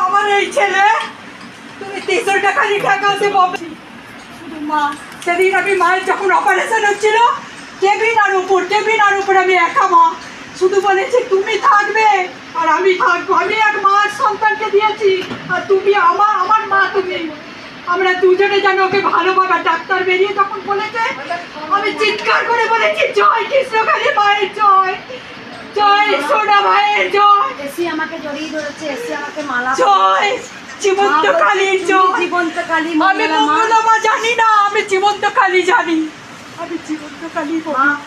আমার এই ছেলে তুমি 300 টাকা ঠেকাতে পারবে শুধু মা। সেদিন আমি মায়ের যখন অপারেশন হচ্ছিল কেবিনার উপর আমি একা মা, শুধু বলেছি তুমি থাকবে আর আমি থাকবো। আমি এক মার সন্তানকে দিয়েছি আর তুমি আমার মা। তুমি আমরা দুজনে যেন ওকে ভালোভাবে। ডাক্তার বেরিয়ে তখন বলেছে, আমি চিৎকার করে বলেছি জয় কৃষ্ণকালী মায়ের জয়, জয় সোনা মায়ের জয়। এসি আমাকে জড়িয়ে ধরেছে, এসি আমাকে মালা জয় জীবন্ত কালীর জয়। জীবন্ত কালী আমি মঙ্গলা মা জানি না, আমি জীবন্ত কালী জানি। আমি জীবন্ত কালী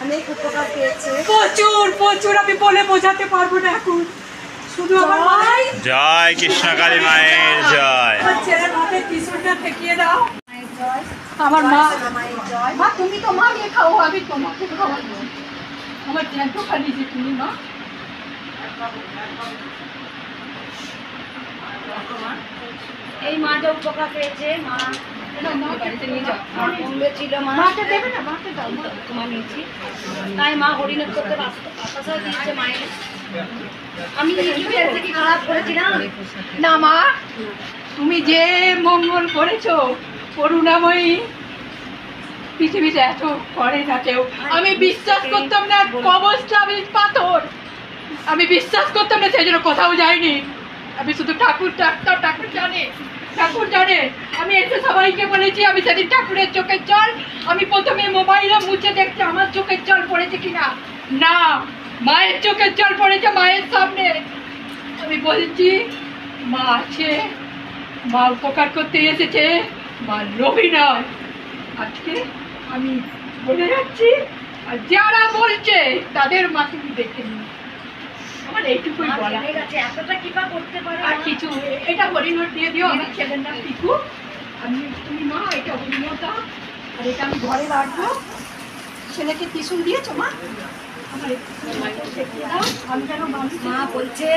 অনেক উপকার পেয়েছে, প্রচুর আমি বলে বোঝাতে পারবো না এখন। শুধু আমার মাই জয় কৃষ্ণকালী মায়ের জয়। আমার ছেলের হাতে ত্রিশূলটা ঠেকিয়ে দাও। মায়ের জয়, আমার মা মায়ের জয়। মা তুমি তো মা নিয়ে খাও, আমি তোমাকে খাওয়াবো। আমার জ্যান্ত খালি যে তুমি মা। এই মা যে উপকার পেয়েছে, মা বাড়িতে নিয়ে যাও। বোম্বে ছিল মা, মাকে দেবে না, মাকে দাও। তোমার নিয়েছি, তাই মা হরিণের করতে বাতাসা দিচ্ছে মায়ের। আমি এসে কি খারাপ করেছিলাম? না মা, তুমি যে মঙ্গল করেছো করুণাময়ী, পৃথিবীতে এত করে না কেউ। আমি বিশ্বাস করতাম না কবচটা আমি পাথর, আমি বিশ্বাস করতাম না, সেই জন্য কোথাও যাইনি। আমি শুধু ঠাকুর ডাকতাম, ঠাকুর জানে। আমি এসে সবাইকে বলেছি, আমি সেদিন ঠাকুরের চোখের জল আমি প্রথমে মোবাইলে মুছে দেখছি আমার চোখের জল পড়েছে কিনা। না, মায়ের চোখের জল পড়েছে মায়ের সামনে। আমি বলছি মা আছে, মা উপকার করতে এসেছে, মা লোভী নয়। আজকে আমি বলে যাচ্ছি, আর যারা বলছে তাদের মা তুমি দেখে নিও। আমার এইটুকুই বলা। এতটা কৃপা করতে পারে আর কিছু এটা হরিণর দিয়ে দিও, আমার ছেলের নাম টিকু। আমি তুমি মা এটা হরিণর দাও, আর এটা আমি ঘরে রাখবো। ছেলেকে ত্রিশূল দিয়েছো মা? আমার আমি যেন মা বলছে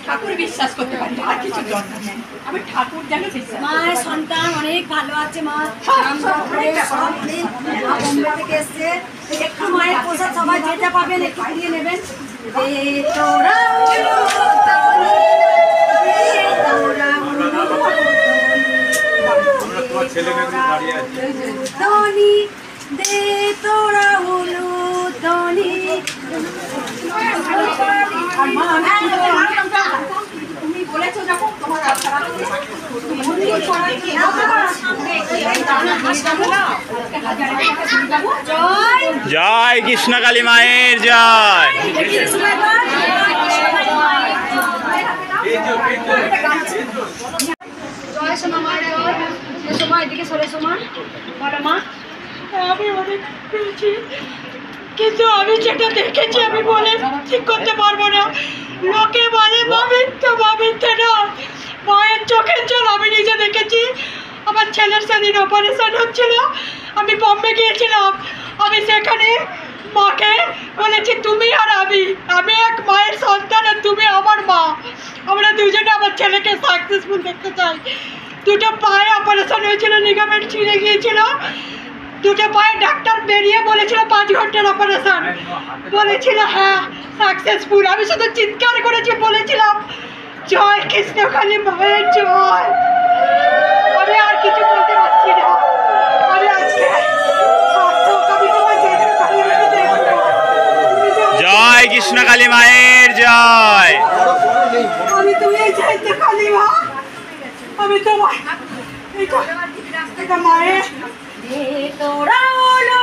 ঠাকুর বিশ্বাস করতে পারি, আর কিছু দরকার নেই। আমি ঠাকুর যেন বিশ্বাস। মায়ের সন্তান অনেক ভালো আছে, মা নাম জপ করে সব অনেক। মা বোম্বে থেকে এসছে, একটু মায়ের প্রসাদ সবাই যেটা পাবেন একটু কুড়িয়ে নেবেন। তোরা ধনী দে তোরা হলো ধনী। তুমি বলেছো যখন তোমার জয় কৃষ্ণকালী মায়ের জয়। জয় সোমা মায়ের জয়। সোমা এদিকে সরে, সোমা বলো মা। আমি অনেক পেয়েছি, কিন্তু আমি যেটা দেখেছি আমি বলে ঠিক করতে পারবো না। লোকে বলে মামিতে না, মায়ের চোখের জল আমি নিজে দেখেছি। আমার ছেলের সেদিন অপারেশন হচ্ছিল, আমি বম্বে গিয়েছিলাম। আমি সেখানে মাকে বলেছি তুমি আর আমি এক মায়ের সন্তান আর তুমি আমার মা। আমরা দুজনে আমার ছেলেকে সাকসেসফুল দেখতে চাই। দুটো পায়ে অপারেশন হয়েছিল, লিগামেন্ট ছিঁড়ে গিয়েছিল। দুটো পায়ে ডাক্তার বেরিয়ে বলেছিল 5 ঘন্টার অপারেশন, বলেছিল হ্যাঁ সাকসেসফুল। আমি শুধু চিৎকার করেছি, বলেছিলাম জয় কৃষ্ণকালী মায়ের জয়। আমি আর কিছু বলতে পারছি না। আমি আজকে জয় কৃষ্ণকালী মায়ের জয়। আমি তুমি চাইতে কালী মা, আমি তোমার এটা মায়ের তোরা হলো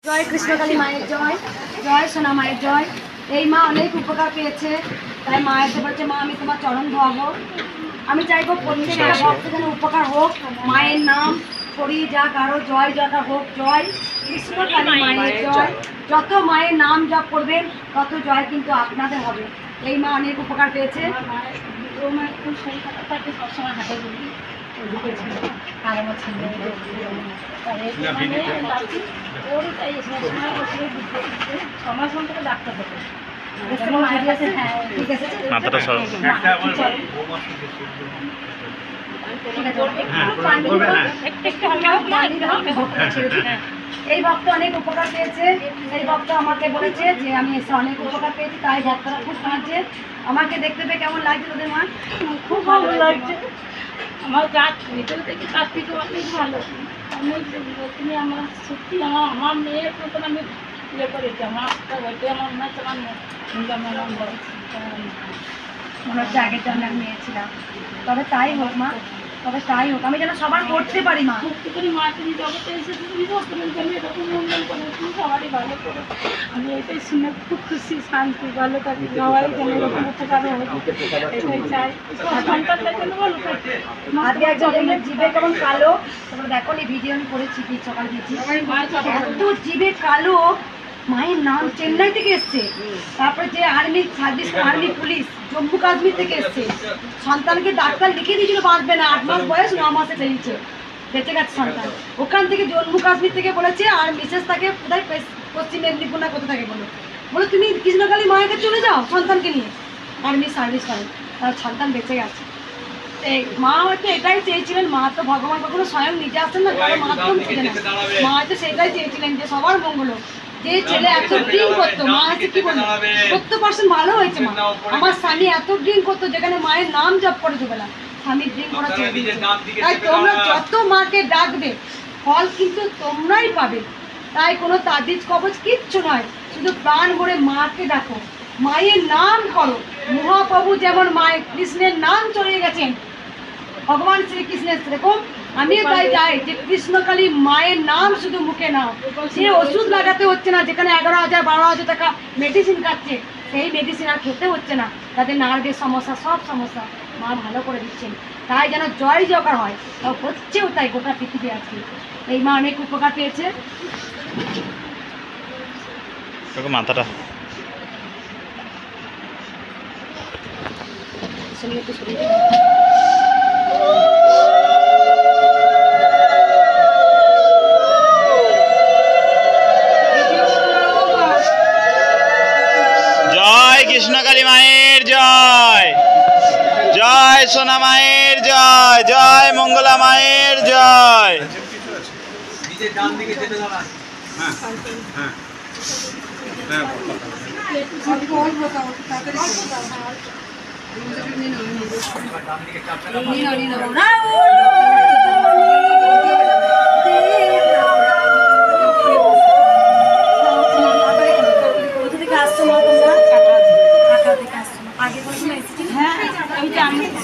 জয় কৃষ্ণকালী মায়ের জয়, জয় সোনা মায়ের জয়। এই মা অনেক উপকার পেয়েছে, তাই মায়ের তো বলছে মা আমি তোমার চরণ ধোয়াবো। আমি চাইবো প্রত্যেকটা ভক্ত যেন উপকার হোক। মায়ের নাম করি যা কারো জয় যটা হোক, জয় কৃষ্ণকালী মায়ের জয়। যত মায়ের নাম জপ করবেন তত জয় কিন্তু আপনাদের হবে। এই মা অনেক উপকার পেয়েছে। ও মা একটু সেই কথাটাকে সবসময় হাতে বলি আর আমার ছেলে ওরই তাই সমাজ থেকে ডাক্তার হবে। ঠিক আছে মাথাটা সর। এই ভক্ত অনেক উপকার পেয়েছে। এই ভক্ত আমাকে বলেছে যে আমি এসে অনেক উপকার পেয়েছি, তাই ভক্তরা খুব কাঁদছে। আমাকে দেখতে পেয়ে কেমন লাগছে তোদের মা? খুব ভালো লাগছে। আমার গাছ ভিতর থেকে তার থেকে অনেক ভালো। তুমি আমার সত্যি আমার মেয়ের মতন আমি ইয়ে করেছি। আমার আমার মনে হচ্ছে মনে হচ্ছে আগের জন্য আমি মেয়েছিলাম। তবে তাই হোক মা, তবে তাই হোক, আমি যেন সবার করতে পারি মা। সত্যি করে মা তুমি জগতে এসেছো, তুমি সকলের জন্য এরকম মঙ্গল করে তুমি সবারই ভালো করো। আমি এটাই শুনে খুব খুশি, শান্তি, ভালো থাকি, সবাই যেন এরকম উপকার হোক এটাই চাই। সন্তানদের জন্য ভালো থাকি। আজকে একজন দেখলেন জিভে কেমন কালো, তোমরা দেখো নি ভিডিও আমি করেছি কি সকালে দিয়েছি, এত জিভে কালো। মায়ের নাম চেন্নাই থেকে এসছে, তারপরে যে army service, army police Jammu Kashmir থেকে এসছে। সন্তানকে ডাক্তার লিখে দিয়েছিল বাঁচবে না, 8 মাস বয়স 9 মাসে বেরিয়েছে, বেঁচে গেছে সন্তান। ওখান থেকে জম্মু কাশ্মীর থেকে বলেছে, আর মিসেস তাকে কোথায় পশ্চিম মেদিনীপুর না কোথা থাকে বলো তুমি কৃষ্ণকালী মায়ের কাছে চলে যাও সন্তানকে নিয়ে, আর্মি সার্ভিস করে, তার সন্তান বেঁচে গেছে। এই মা হয়তো এটাই চেয়েছিলেন, মা তো ভগবান কখনো স্বয়ং নিজে আসেন না, কারো মাধ্যম ছিলেন না। মা হয়তো সেটাই চেয়েছিলেন যে সবার মঙ্গল হোক। যে ছেলে এত ড্রিঙ্ক করতো, মা আছে কি বলবো, 70% ভালো হয়েছে মা। আমার স্বামী এত ড্রিঙ্ক করতো, যেখানে মায়ের নাম জপ করে দেবে না, স্বামী ড্রিঙ্ক করা ছেড়ে দিয়েছে। তাই তোমরা যত মাকে ডাকবে ফল কিন্তু তোমরাই পাবে। তাই কোনো তাবিজ কবচ কিচ্ছু নয়, শুধু প্রাণ ভরে মাকে ডাকো, মায়ের নাম করো। মহাপ্রভু যেমন মায়ের কৃষ্ণের নাম চড়িয়ে গেছেন, ভগবান শ্রীকৃষ্ণের সেরকম আমিও তাই চাই যে কৃষ্ণকালী মায়ের নাম শুধু মুখে নাও। সে ওষুধ লাগাতে হচ্ছে না, যেখানে 11,000 12,000 টাকা মেডিসিন খাচ্ছে, সেই মেডিসিন আর খেতে হচ্ছে না। তাদের নার্ভের সমস্যা, সব সমস্যা মা ভালো করে দিচ্ছেন। তাই যেন জয় জয়কার হয়, তাও হচ্ছেও তাই গোটা পৃথিবী আজকে। এই মা অনেক উপকার পেয়েছে। মাথাটা জয় কৃষ্ণকালী মায়ের জয়, জয় সোনা মায়ের জয়, জয় মঙ্গলা মায়ের জয়।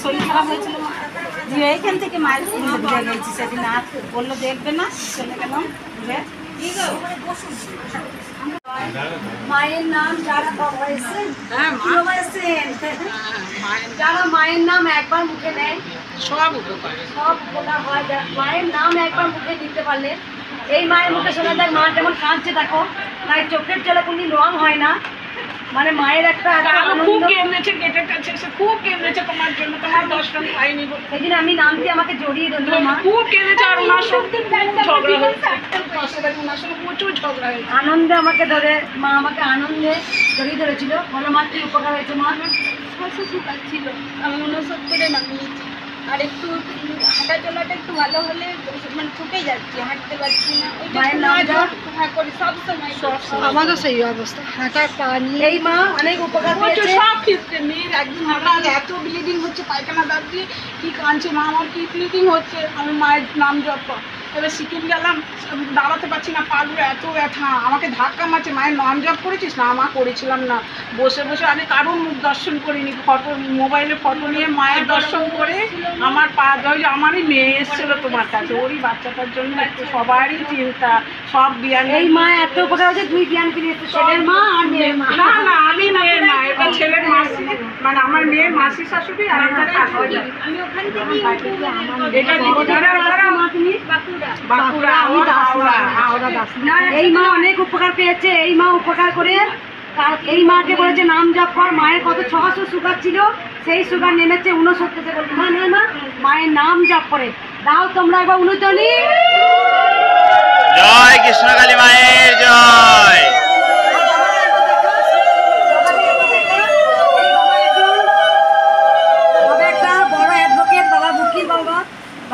শরীর খারাপ হয়েছিল, দিয়ে এইখান থেকে মায়ের ঘুরে গেছি, সেদিন আর বললো দেখবে না, চলে গেলাম ঘুরে। মায়ের নাম যারা বাবা এসেছেন, বাবা এসেছেন, যারা মায়ের নাম একবার মুখে নেয় সব উপকার, সব উপকার হয়। মায়ের নাম একবার মুখে নিতে পারলে, এই মায়ের মুখে শোনা যায় মা যেমন কাঁদছে দেখো, তাই চোখের জলে কোনদিন রং হয় না। মানে মায়ের একটা খুব কেঁদেছে, গেটের কাছে এসে খুব কেঁদেছে তোমার জন্য, তোমার দর্শন পাইনি। সেদিন আমি নামতে আমাকে জড়িয়ে ধরল মা, খুব কেঁদেছে। আর ওনার সত্যি ঝগড়া হয়েছে, ওনার সঙ্গে প্রচুর ঝগড়া হয়েছে। আনন্দে আমাকে ধরে, মা আমাকে আনন্দে জড়িয়ে ধরেছিল। বলো মা কি উপকার হয়েছে মা? শ্বশুর ছিল, আমি 69 নামিয়েছি। আর একটু হাঁটা চলাটা একটু ভালো হলে মানে ঠুকে যাচ্ছি, হাঁটতে পারছি না। মায়ের নাম জপ করি সবসময়, আমারও সেই অবস্থা, হাঁটা পা নিয়ে। এই মা অনেক উপকার পেয়েছে সব ক্ষেত্রে। মেয়ের একদিন হঠাৎ এত ব্লিডিং হচ্ছে, পায়খানা দাঁত দিয়ে কি কাঁদছে, মা আমার কি ব্লিডিং হচ্ছে, আমি মায়ের নাম জপ। এবার সিকিম গেলাম, দাঁড়াতে পারছি না, পাগুলো এত ব্যথা, আমাকে ধাক্কা মারছে। মায়ের নাম জপ করেছিস না? মা করেছিলাম না, বসে বসে আমি কারোর মুখ দর্শন করিনি, ফটো মোবাইলে ফটো নিয়ে মায়ের দর্শন করে আমার পা জয়। আমারই মেয়ে এসেছিল তোমার কাছে, ওরই বাচ্চাটার জন্য একটু সবারই চিন্তা, সব বিয়ান। এই মা এত উপকার হয়েছে, দুই জ্ঞান ফিরিয়েছে, ছেলের মা আর মেয়ের মা। না না, আমি মেয়ের মা, এটা ছেলের মাসি, মানে আমার মেয়ের মাসি শাশুড়ি, আর এটা শাশুড়ি। আমি ওখান থেকে এটা বাঁকুড়া, আমি এই মা অনেক উপকার পেয়েছে। এই মা উপকার করে এই মাকে বলেছে নাম জপ কর। মায়ের কত 600 সুগার ছিল, সেই সুগার নেমেছে 69-তে। বলছে মা না মা, মায়ের নাম জপ করে দাও তোমরা একবার 39। জয় কৃষ্ণকালী মায়ের জয়।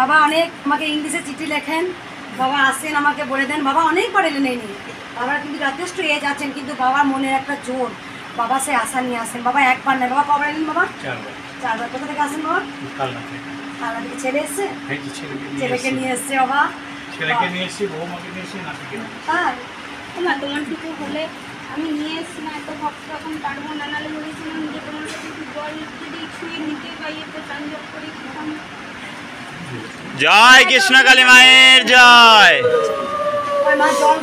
বাবা অনেক আমাকে ইংলিশে চিঠি লেখেন, বাবা আসেন আমাকে বলে দেন, বাবা অনেকবার এলেন এই নিয়ে। বাবার কিন্তু যথেষ্ট এজ আছেন, কিন্তু বাবার মনের একটা জোর, বাবা সে আশা নিয়ে আসেন। বাবা একবার নেই, বাবা কবার এলেন বাবা? 4বার। কোথা থেকে আসেন বাবা? কালনা থেকে। ছেলে এসছে? ছেলেকে নিয়ে এসছে বাবা, ছেলেকে নিয়ে এসছি, বৌমাকে নিয়ে এসছি, নাতিকে। তাই না তোমার কিছু হলে আমি নিয়ে এসছি না, এত ভক্ত এখন পারবো না, নাহলে বলেছিলাম যে তোমার কাছে একটু জল যদি ছুঁয়ে নিতে বা ইয়েতে সংযোগ করি। জয় কৃষ্ণকালী মায়ের জয়। মা জল